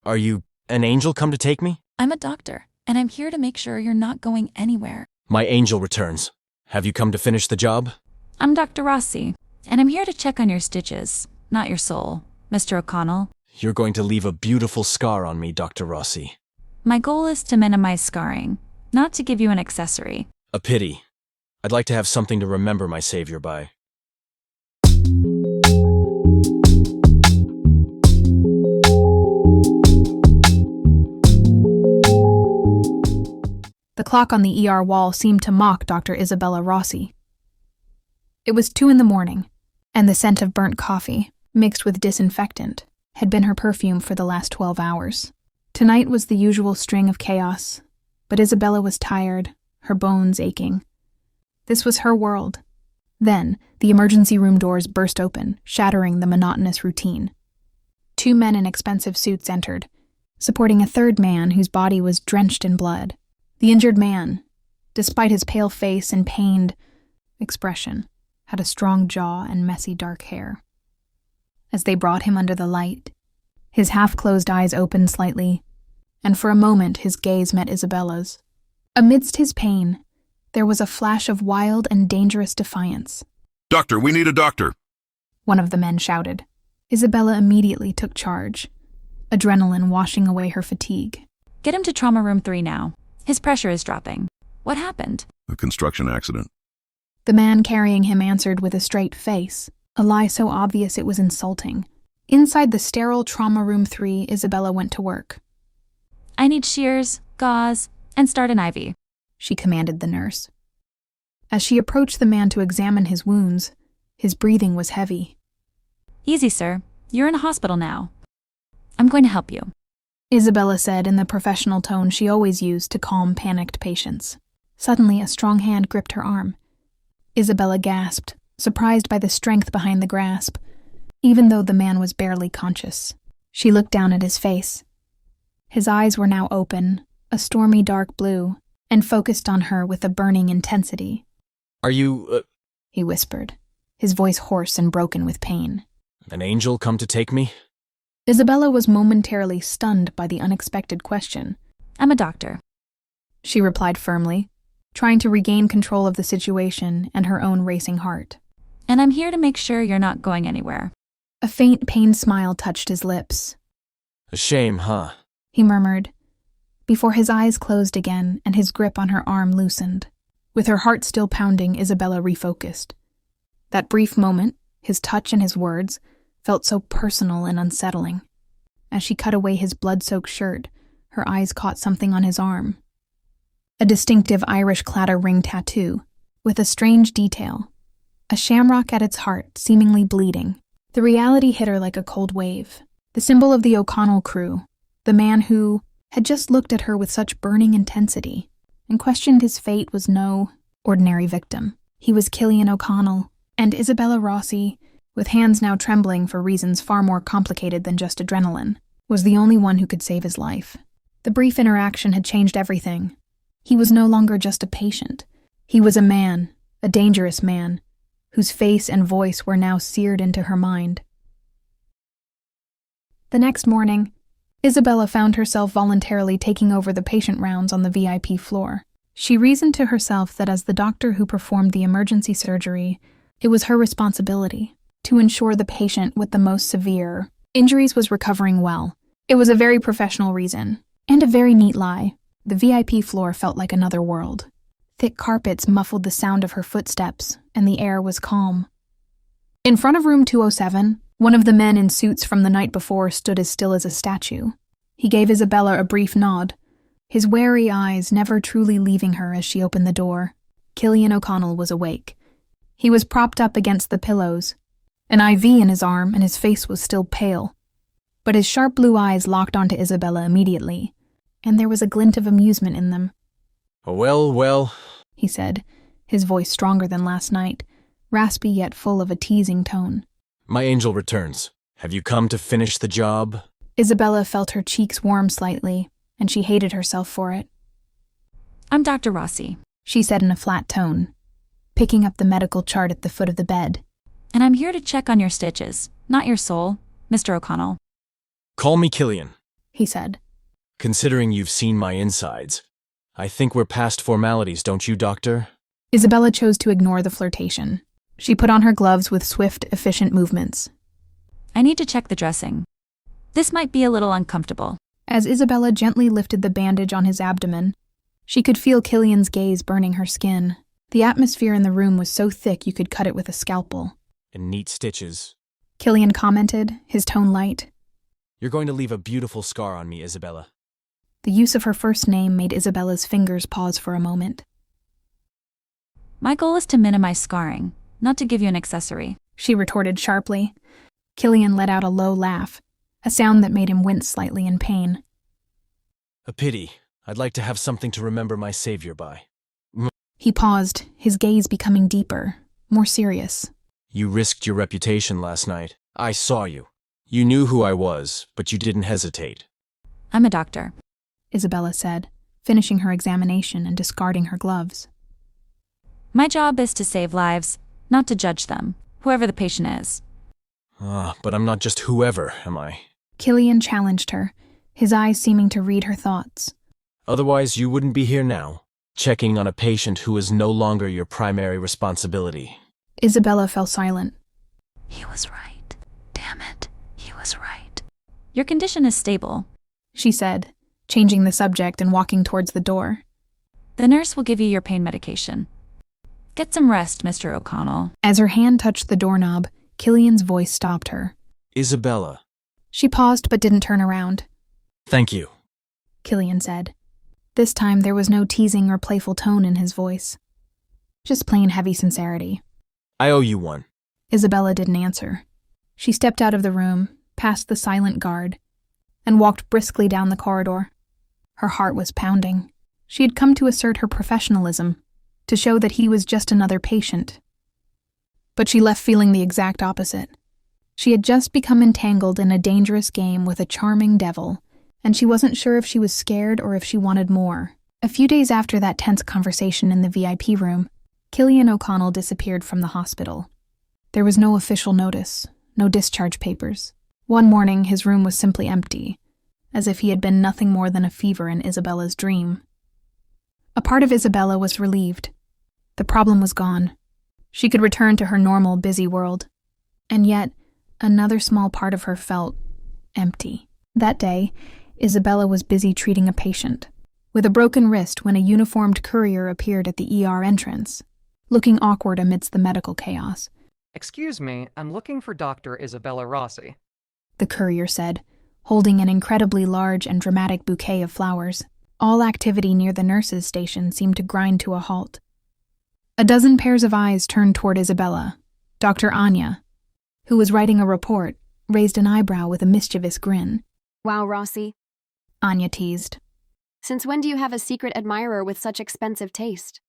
Are you an angel come to take me? I'm a doctor, and I'm here to make sure you're not going anywhere. My angel returns. Have you come to finish the job? I'm Dr. Rossi, and I'm here to check on your stitches, not your soul, Mr. O'Connell. You're going to leave a beautiful scar on me, Dr. Rossi. My goal is to minimize scarring, not to give you an accessory. A pity. I'd like to have something to remember my savior by. The clock on the ER wall seemed to mock Dr. Isabella Rossi. It was 2 a.m, and the scent of burnt coffee, mixed with disinfectant, had been her perfume for the last 12 hours. Tonight was the usual string of chaos, but Isabella was tired, her bones aching. This was her world. Then, the emergency room doors burst open, shattering the monotonous routine. 2 men in expensive suits entered, supporting a third man whose body was drenched in blood. The injured man, despite his pale face and pained expression, had a strong jaw and messy dark hair. As they brought him under the light, his half-closed eyes opened slightly, and for a moment his gaze met Isabella's. Amidst his pain, there was a flash of wild and dangerous defiance. "Doctor, we need a doctor," one of the men shouted. Isabella immediately took charge, adrenaline washing away her fatigue. Get him to trauma room 3 now. His pressure is dropping. What happened? "A construction accident." The man carrying him answered with a straight face, a lie so obvious it was insulting. Inside the sterile trauma room 3, Isabella went to work. I need shears, gauze, and start an IV. She commanded the nurse. As she approached the man to examine his wounds, his breathing was heavy. Easy, sir. You're in a hospital now. I'm going to help you. Isabella said in the professional tone she always used to calm panicked patients. Suddenly, a strong hand gripped her arm. Isabella gasped, surprised by the strength behind the grasp, even though the man was barely conscious. She looked down at his face. His eyes were now open, a stormy dark blue, and focused on her with a burning intensity. Are you, he whispered, his voice hoarse and broken with pain. An angel come to take me? Isabella was momentarily stunned by the unexpected question. I'm a doctor, she replied firmly, trying to regain control of the situation and her own racing heart. And I'm here to make sure you're not going anywhere. A faint, pained smile touched his lips. A shame, huh? He murmured, before his eyes closed again and his grip on her arm loosened. With her heart still pounding, Isabella refocused. That brief moment, his touch and his words, felt so personal and unsettling. As she cut away his blood-soaked shirt, her eyes caught something on his arm. A distinctive Irish clatter ring tattoo, with a strange detail. A shamrock at its heart, seemingly bleeding. The reality hit her like a cold wave. The symbol of the O'Connell crew, the man who had just looked at her with such burning intensity and questioned his fate, was no ordinary victim. He was Cillian O'Connell, and Isabella Rossi, with hands now trembling for reasons far more complicated than just adrenaline, was the only one who could save his life. The brief interaction had changed everything. He was no longer just a patient. He was a man, a dangerous man, whose face and voice were now seared into her mind. The next morning, Isabella found herself voluntarily taking over the patient rounds on the VIP floor. She reasoned to herself that as the doctor who performed the emergency surgery, it was her responsibility to ensure the patient with the most severe injuries was recovering well. It was a very professional reason, and a very neat lie. The VIP floor felt like another world. Thick carpets muffled the sound of her footsteps, and the air was calm. In front of room 207, one of the men in suits from the night before stood as still as a statue. He gave Isabella a brief nod, his wary eyes never truly leaving her as she opened the door. Cillian O'Connell was awake. He was propped up against the pillows, an IV in his arm, and his face was still pale. But his sharp blue eyes locked onto Isabella immediately, and there was a glint of amusement in them. Well, he said, his voice stronger than last night, raspy yet full of a teasing tone. My angel returns. Have you come to finish the job? Isabella felt her cheeks warm slightly, and she hated herself for it. I'm Dr. Rossi, she said in a flat tone, picking up the medical chart at the foot of the bed. And I'm here to check on your stitches, not your soul, Mr. O'Connell. Call me Cillian. he said. Considering you've seen my insides, I think we're past formalities, don't you, Doctor? Isabella chose to ignore the flirtation. She put on her gloves with swift, efficient movements. I need to check the dressing. This might be a little uncomfortable. As Isabella gently lifted the bandage on his abdomen, she could feel Killian's gaze burning her skin. The atmosphere in the room was so thick you could cut it with a scalpel. And neat stitches. Killian commented, his tone light. You're going to leave a beautiful scar on me, Isabella. The use of her first name made Isabella's fingers pause for a moment. My goal is to minimize scarring, not to give you an accessory. She retorted sharply. Killian let out a low laugh, a sound that made him wince slightly in pain. A pity. I'd like to have something to remember my savior by. He paused, his gaze becoming deeper, more serious. You risked your reputation last night. I saw you. You knew who I was, but you didn't hesitate. I'm a doctor, Isabella said, finishing her examination and discarding her gloves. My job is to save lives, not to judge them, whoever the patient is. But I'm not just whoever, am I? Killian challenged her, his eyes seeming to read her thoughts. Otherwise, you wouldn't be here now, checking on a patient who is no longer your primary responsibility. Isabella fell silent. He was right. Damn it. He was right. Your condition is stable, she said, changing the subject and walking towards the door. The nurse will give you your pain medication. Get some rest, Mr. O'Connell. As her hand touched the doorknob, Killian's voice stopped her. Isabella. She paused but didn't turn around. Thank you, Killian said. This time there was no teasing or playful tone in his voice. Just plain heavy sincerity. I owe you one. Isabella didn't answer. She stepped out of the room, past the silent guard, and walked briskly down the corridor. Her heart was pounding. She had come to assert her professionalism, to show that he was just another patient. But she left feeling the exact opposite. She had just become entangled in a dangerous game with a charming devil, and she wasn't sure if she was scared or if she wanted more. A few days after that tense conversation in the VIP room, Killian O'Connell disappeared from the hospital. There was no official notice, no discharge papers. One morning, his room was simply empty, as if he had been nothing more than a fever in Isabella's dream. A part of Isabella was relieved. The problem was gone. She could return to her normal, busy world. And yet, another small part of her felt empty. That day, Isabella was busy treating a patient, with a broken wrist when a uniformed courier appeared at the ER entrance, looking awkward amidst the medical chaos. Excuse me, I'm looking for Dr. Isabella Rossi. The courier said, holding an incredibly large and dramatic bouquet of flowers. All activity near the nurses' station seemed to grind to a halt. A dozen pairs of eyes turned toward Isabella. Dr. Anya, who was writing a report, raised an eyebrow with a mischievous grin. Wow, Rossi. Anya teased. Since when do you have a secret admirer with such expensive taste?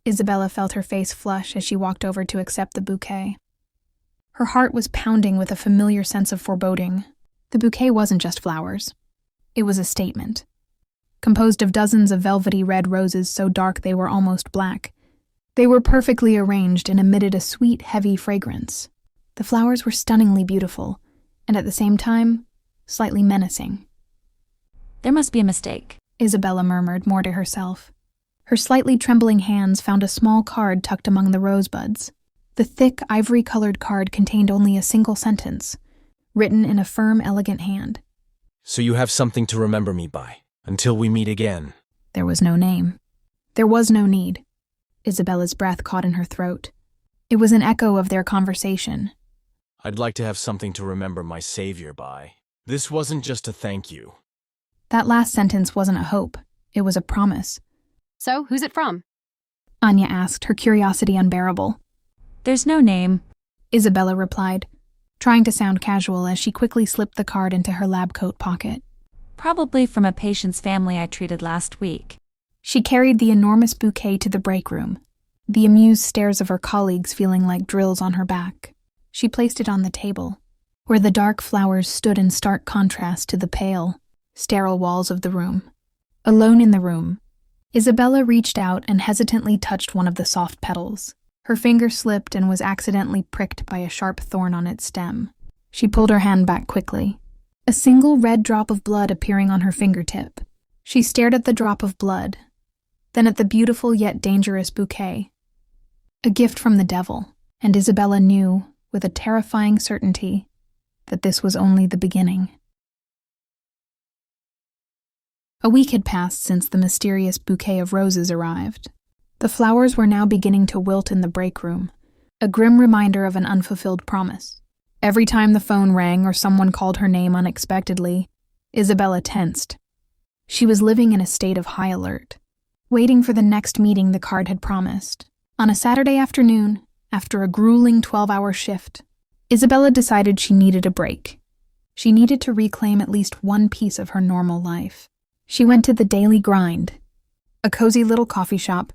Isabella felt her face flush as she walked over to accept the bouquet. Her heart was pounding with a familiar sense of foreboding. The bouquet wasn't just flowers. It was a statement. Composed of dozens of velvety red roses so dark they were almost black. They were perfectly arranged and emitted a sweet, heavy fragrance. The flowers were stunningly beautiful, and at the same time, slightly menacing. There must be a mistake, Isabella murmured, more to herself. Her slightly trembling hands found a small card tucked among the rosebuds. The thick, ivory-colored card contained only a single sentence, written in a firm, elegant hand. So you have something to remember me by, until we meet again. There was no name. There was no need. Isabella's breath caught in her throat. It was an echo of their conversation. I'd like to have something to remember my savior by. This wasn't just a thank you. That last sentence wasn't a hope. It was a promise. So, who's it from? Anya asked, her curiosity unbearable. There's no name, Isabella replied, trying to sound casual as she quickly slipped the card into her lab coat pocket. Probably from a patient's family I treated last week. She carried the enormous bouquet to the break room, the amused stares of her colleagues feeling like drills on her back. She placed it on the table, where the dark flowers stood in stark contrast to the pale, sterile walls of the room. Alone in the room, Isabella reached out and hesitantly touched one of the soft petals. Her finger slipped and was accidentally pricked by a sharp thorn on its stem. She pulled her hand back quickly. a single red drop of blood appearing on her fingertip. She stared at the drop of blood, then at the beautiful yet dangerous bouquet. A gift from the devil, and Isabella knew, with a terrifying certainty, that this was only the beginning. A week had passed since the mysterious bouquet of roses arrived. The flowers were now beginning to wilt in the break room, a grim reminder of an unfulfilled promise. Every time the phone rang or someone called her name unexpectedly, Isabella tensed. She was living in a state of high alert, waiting for the next meeting the card had promised. On a Saturday afternoon, after a grueling 12-hour shift, Isabella decided she needed a break. She needed to reclaim at least one piece of her normal life. She went to the Daily Grind, a cozy little coffee shop,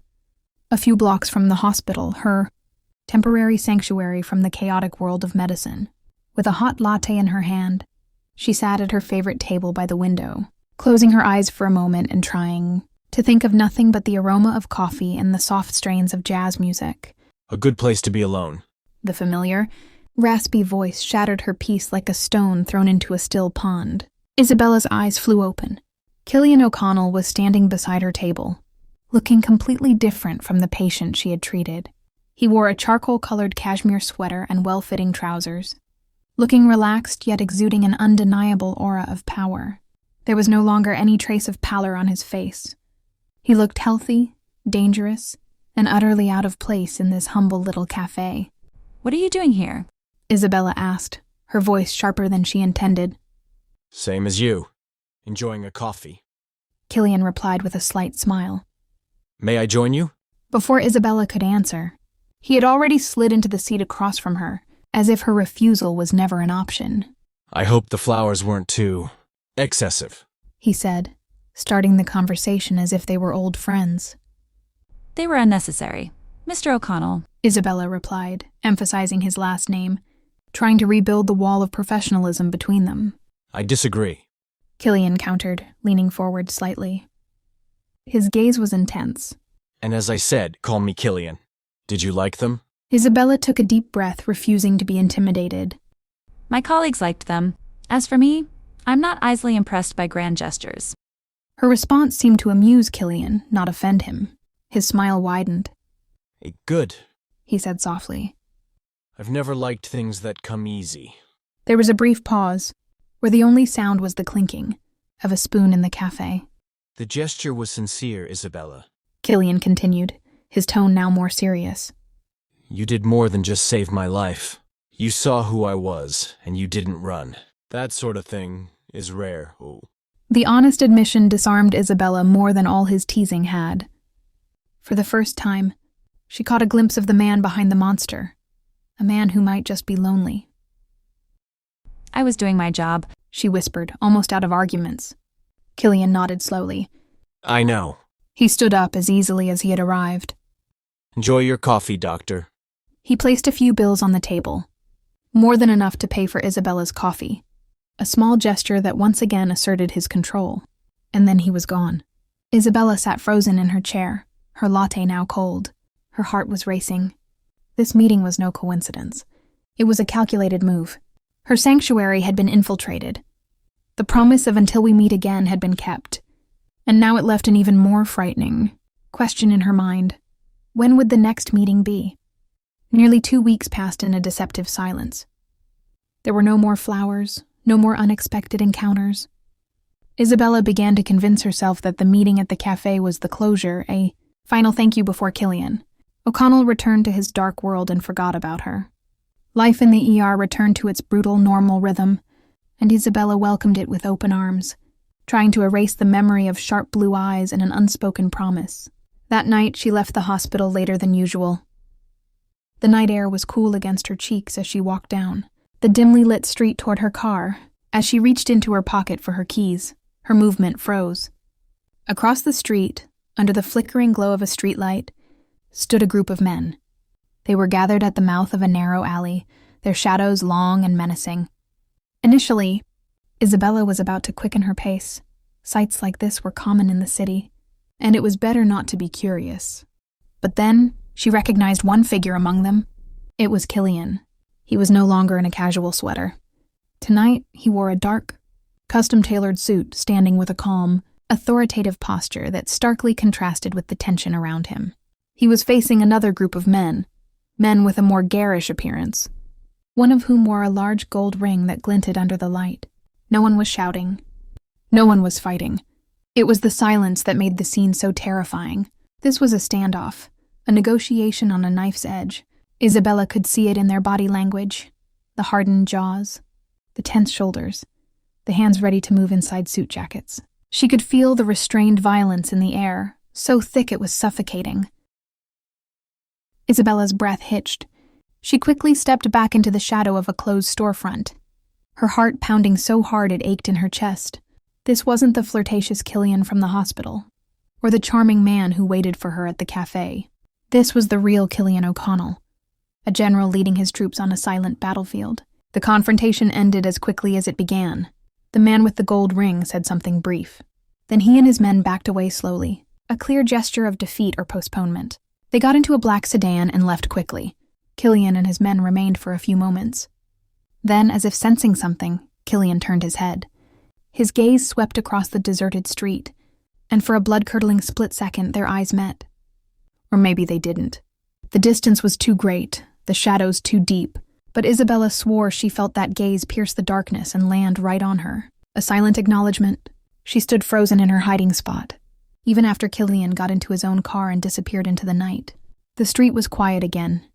a few blocks from the hospital, her temporary sanctuary from the chaotic world of medicine. With a hot latte in her hand, she sat at her favorite table by the window, closing her eyes for a moment and trying to think of nothing but the aroma of coffee and the soft strains of jazz music. A good place to be alone. The familiar, raspy voice shattered her peace like a stone thrown into a still pond. Isabella's eyes flew open. Killian O'Connell was standing beside her table, looking completely different from the patient she had treated. He wore a charcoal-colored cashmere sweater and well-fitting trousers, looking relaxed yet exuding an undeniable aura of power. There was no longer any trace of pallor on his face. He looked healthy, dangerous, and utterly out of place in this humble little cafe. What are you doing here? Isabella asked, her voice sharper than she intended. Same as you. Enjoying a coffee. Killian replied with a slight smile. May I join you? Before Isabella could answer, he had already slid into the seat across from her, as if her refusal was never an option. I hope the flowers weren't too excessive, he said, starting the conversation as if they were old friends. They were unnecessary. Mr. O'Connell. Isabella replied, emphasizing his last name, trying to rebuild the wall of professionalism between them. I disagree. Killian countered, leaning forward slightly. His gaze was intense. And as I said, call me Killian. Did you like them? Isabella took a deep breath, refusing to be intimidated. My colleagues liked them. As for me, I'm not easily impressed by grand gestures. Her response seemed to amuse Killian, not offend him. His smile widened. Good, he said softly. I've never liked things that come easy. There was a brief pause, where the only sound was the clinking of a spoon in the cafe. The gesture was sincere, Isabella. Killian continued, his tone now more serious. You did more than just save my life. You saw who I was, and you didn't run. That sort of thing is rare. Ooh. The honest admission disarmed Isabella more than all his teasing had. For the first time, she caught a glimpse of the man behind the monster, a man who might just be lonely. I was doing my job, she whispered, almost out of arguments. Killian nodded slowly. I know. He stood up as easily as he had arrived. Enjoy your coffee, Doctor. He placed a few bills on the table, more than enough to pay for Isabella's coffee, a small gesture that once again asserted his control. And then he was gone. Isabella sat frozen in her chair, her latte now cold. Her heart was racing. This meeting was no coincidence. It was a calculated move. Her sanctuary had been infiltrated. The promise of until we meet again had been kept. And now it left an even more frightening question in her mind. When would the next meeting be? Nearly 2 weeks passed in a deceptive silence. There were no more flowers, no more unexpected encounters. Isabella began to convince herself that the meeting at the cafe was the closure, a final thank you before Killian. O'Connell returned to his dark world and forgot about her. Life in the ER returned to its brutal, normal rhythm, and Isabella welcomed it with open arms, trying to erase the memory of sharp blue eyes and an unspoken promise. That night, she left the hospital later than usual. The night air was cool against her cheeks as she walked down the dimly lit street toward her car. As she reached into her pocket for her keys, her movement froze. Across the street, under the flickering glow of a streetlight, stood a group of men. They were gathered at the mouth of a narrow alley, their shadows long and menacing. Initially, Isabella was about to quicken her pace. Sights like this were common in the city, and it was better not to be curious. But then, she recognized one figure among them. It was Killian. He was no longer in a casual sweater. Tonight, he wore a dark, custom-tailored suit, standing with a calm, authoritative posture that starkly contrasted with the tension around him. He was facing another group of men with a more garish appearance, one of whom wore a large gold ring that glinted under the light. No one was shouting. No one was fighting. It was the silence that made the scene so terrifying. This was a standoff, a negotiation on a knife's edge. Isabella could see it in their body language, the hardened jaws, the tense shoulders, the hands ready to move inside suit jackets. She could feel the restrained violence in the air, so thick it was suffocating. Isabella's breath hitched. She quickly stepped back into the shadow of a closed storefront, her heart pounding so hard it ached in her chest. This wasn't the flirtatious Killian from the hospital, or the charming man who waited for her at the cafe. This was the real Killian O'Connell, a general leading his troops on a silent battlefield. The confrontation ended as quickly as it began. The man with the gold ring said something brief. Then he and his men backed away slowly, a clear gesture of defeat or postponement. They got into a black sedan and left quickly. Killian and his men remained for a few moments. Then, as if sensing something, Killian turned his head. His gaze swept across the deserted street, and for a blood-curdling split second their eyes met. Or maybe they didn't. The distance was too great, the shadows too deep, but Isabella swore she felt that gaze pierce the darkness and land right on her. A silent acknowledgement. She stood frozen in her hiding spot, even after Killian got into his own car and disappeared into the night. The street was quiet again,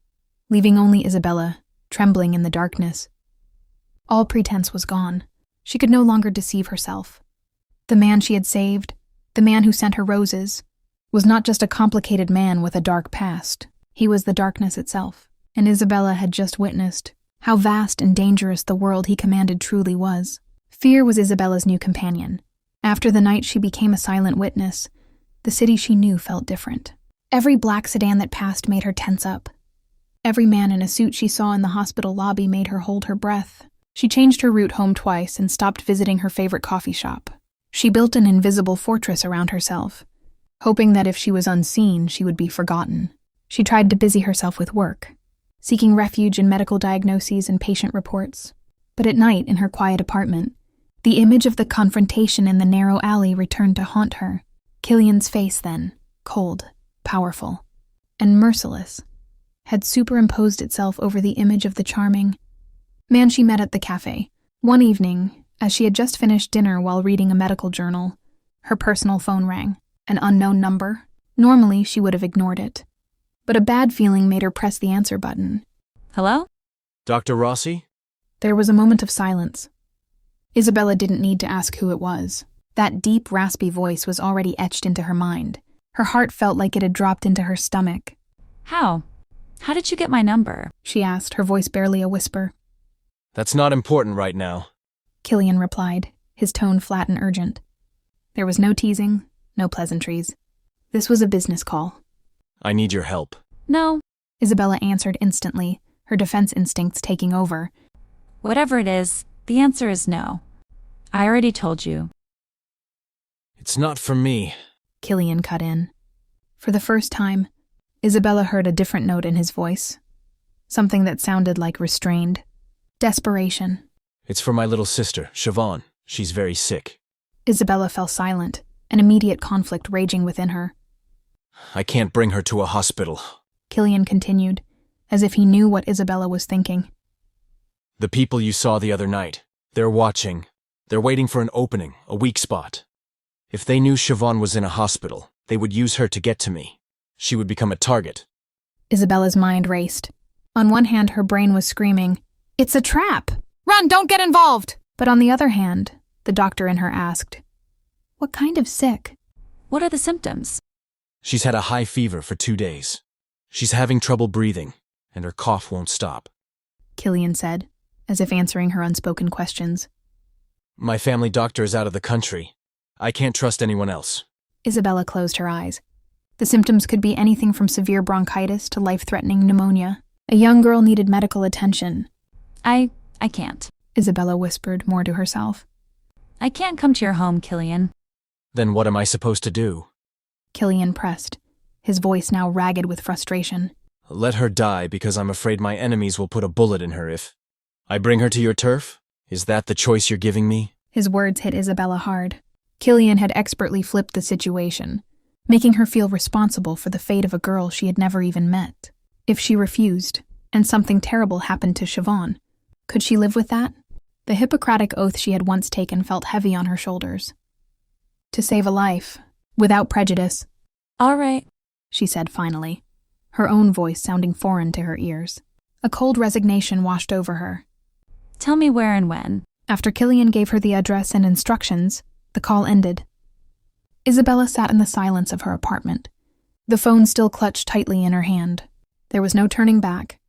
leaving only Isabella, trembling in the darkness. All pretense was gone. She could no longer deceive herself. The man she had saved, the man who sent her roses, was not just a complicated man with a dark past. He was the darkness itself, and Isabella had just witnessed how vast and dangerous the world he commanded truly was. Fear was Isabella's new companion. After the night she became a silent witness, the city she knew felt different. Every black sedan that passed made her tense up. Every man in a suit she saw in the hospital lobby made her hold her breath. She changed her route home twice and stopped visiting her favorite coffee shop. She built an invisible fortress around herself, hoping that if she was unseen, she would be forgotten. She tried to busy herself with work, seeking refuge in medical diagnoses and patient reports. But at night, in her quiet apartment, the image of the confrontation in the narrow alley returned to haunt her. Killian's face then, cold, powerful, and merciless, had superimposed itself over the image of the charming man she met at the cafe. One evening, as she had just finished dinner while reading a medical journal, her personal phone rang. An unknown number. Normally, she would have ignored it, but a bad feeling made her press the answer button. Hello? Dr. Rossi? There was a moment of silence. Isabella didn't need to ask who it was. That deep, raspy voice was already etched into her mind. Her heart felt like it had dropped into her stomach. How? How did you get my number? She asked, her voice barely a whisper. That's not important right now. Killian replied, his tone flat and urgent. There was no teasing, no pleasantries. This was a business call. I need your help. No. Isabella answered instantly, her defense instincts taking over. Whatever it is, the answer is no. I already told you. It's not for me. Killian cut in. For the first time, Isabella heard a different note in his voice. Something that sounded like restrained. Desperation. It's for my little sister, Siobhan. She's very sick. Isabella fell silent, an immediate conflict raging within her. I can't bring her to a hospital. Killian continued, as if he knew what Isabella was thinking. The people you saw the other night, they're watching. They're waiting for an opening, a weak spot. If they knew Siobhan was in a hospital, they would use her to get to me. She would become a target. Isabella's mind raced. On one hand, her brain was screaming, "It's a trap! Run, don't get involved!" But on the other hand, the doctor in her asked, "What kind of sick?" What are the symptoms? She's had a high fever for 2 days. She's having trouble breathing, and her cough won't stop. Killian said, as if answering her unspoken questions. My family doctor is out of the country. I can't trust anyone else. Isabella closed her eyes. The symptoms could be anything from severe bronchitis to life-threatening pneumonia. A young girl needed medical attention. I can't. Isabella whispered, more to herself. I can't come to your home, Killian. Then what am I supposed to do? Killian pressed, his voice now ragged with frustration. Let her die because I'm afraid my enemies will put a bullet in her if I bring her to your turf? Is that the choice you're giving me? His words hit Isabella hard. Killian had expertly flipped the situation, making her feel responsible for the fate of a girl she had never even met. If she refused, and something terrible happened to Siobhan, could she live with that? The Hippocratic oath she had once taken felt heavy on her shoulders. To save a life, without prejudice. All right, she said finally, her own voice sounding foreign to her ears. A cold resignation washed over her. tell me where and when. After Killian gave her the address and instructions, the call ended. Isabella sat in the silence of her apartment, the phone still clutched tightly in her hand. There was no turning back.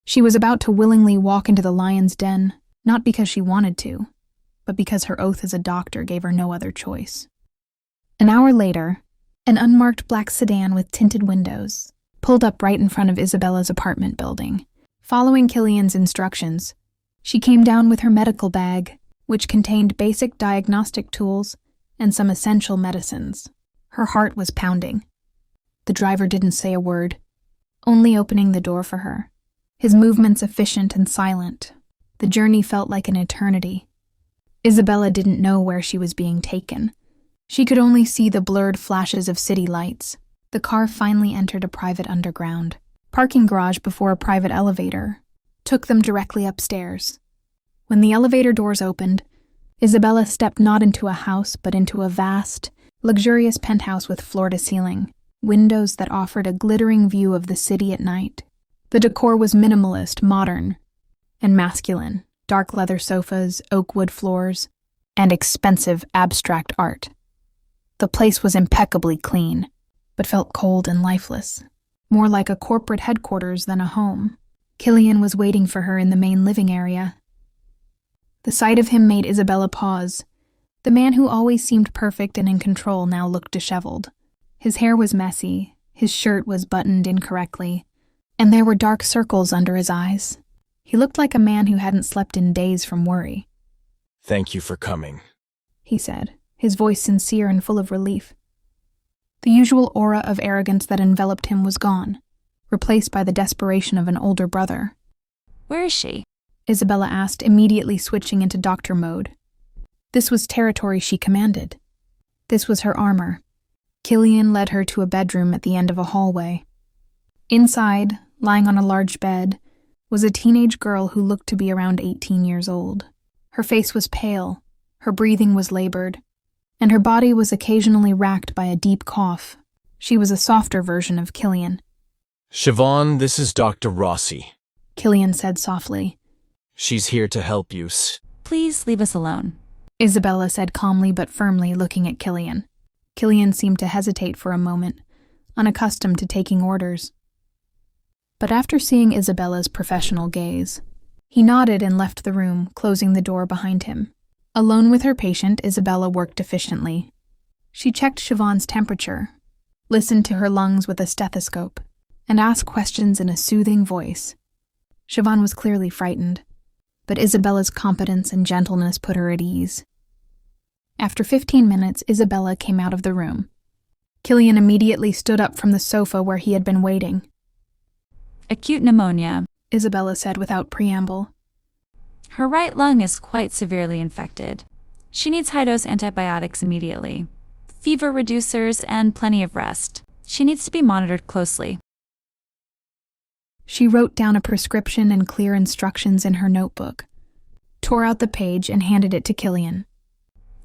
She was about to willingly walk into the lion's den, not because she wanted to, but because her oath as a doctor gave her no other choice. An hour later, an unmarked black sedan with tinted windows pulled up right in front of Isabella's apartment building. Following Killian's instructions, she came down with her medical bag, which contained basic diagnostic tools and some essential medicines. Her heart was pounding. The driver didn't say a word, only opening the door for her, his movements efficient and silent. The journey felt like an eternity. Isabella didn't know where she was being taken. She could only see the blurred flashes of city lights. The car finally entered a private underground parking garage before a private elevator took them directly upstairs. When the elevator doors opened, Isabella stepped not into a house but into a vast, luxurious penthouse with floor-to-ceiling, windows that offered a glittering view of the city at night. The decor was minimalist, modern, and masculine. Dark leather sofas, oak wood floors, and expensive abstract art. The place was impeccably clean, but felt cold and lifeless, more like a corporate headquarters than a home. Killian was waiting for her in the main living area. The sight of him made Isabella pause. The man who always seemed perfect and in control now looked disheveled. His hair was messy, his shirt was buttoned incorrectly, and there were dark circles under his eyes. He looked like a man who hadn't slept in days from worry. Thank you for coming, he said, his voice sincere and full of relief. The usual aura of arrogance that enveloped him was gone, replaced by the desperation of an older brother. Where is she? Isabella asked, immediately switching into doctor mode. This was territory she commanded. This was her armor. Killian led her to a bedroom at the end of a hallway. Inside, lying on a large bed, was a teenage girl who looked to be around 18 years old. Her face was pale, her breathing was labored, and her body was occasionally racked by a deep cough. She was a softer version of Killian. Siobhan, this is Dr. Rossi. Killian said softly. She's here to help you. Please leave us alone. Isabella said calmly but firmly, looking at Killian. Killian seemed to hesitate for a moment, unaccustomed to taking orders. But after seeing Isabella's professional gaze, he nodded and left the room, closing the door behind him. Alone with her patient, Isabella worked efficiently. She checked Siobhan's temperature, listened to her lungs with a stethoscope, and asked questions in a soothing voice. Siobhan was clearly frightened, but Isabella's competence and gentleness put her at ease. After 15 minutes, Isabella came out of the room. Killian immediately stood up from the sofa where he had been waiting. Acute pneumonia, Isabella said without preamble. Her right lung is quite severely infected. She needs high-dose antibiotics immediately, fever reducers, and plenty of rest. She needs to be monitored closely. She wrote down a prescription and clear instructions in her notebook, tore out the page, and handed it to Killian.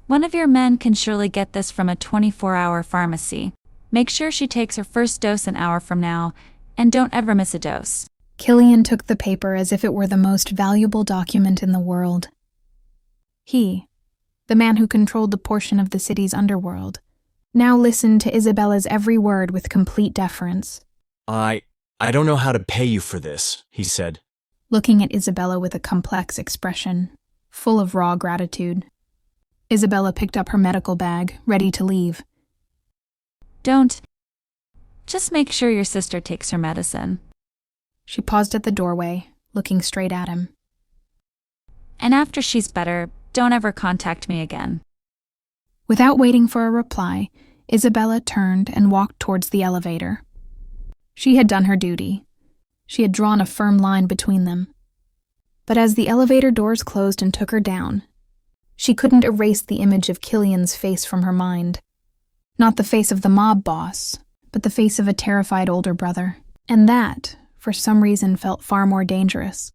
One of your men can surely get this from a 24-hour pharmacy. Make sure she takes her first dose an hour from now, and don't ever miss a dose. Killian took the paper as if it were the most valuable document in the world. He, the man who controlled the portion of the city's underworld, now listened to Isabella's every word with complete deference. I don't know how to pay you for this, he said, looking at Isabella with a complex expression, full of raw gratitude. Isabella picked up her medical bag, ready to leave. Don't. Just make sure your sister takes her medicine. She paused at the doorway, looking straight at him. And after she's better, don't ever contact me again. Without waiting for a reply, Isabella turned and walked towards the elevator. She had done her duty. She had drawn a firm line between them. But as the elevator doors closed and took her down, She couldn't erase the image of Killian's face from her mind. Not the face of the mob boss, but the face of a terrified older brother. And that, for some reason, felt far more dangerous.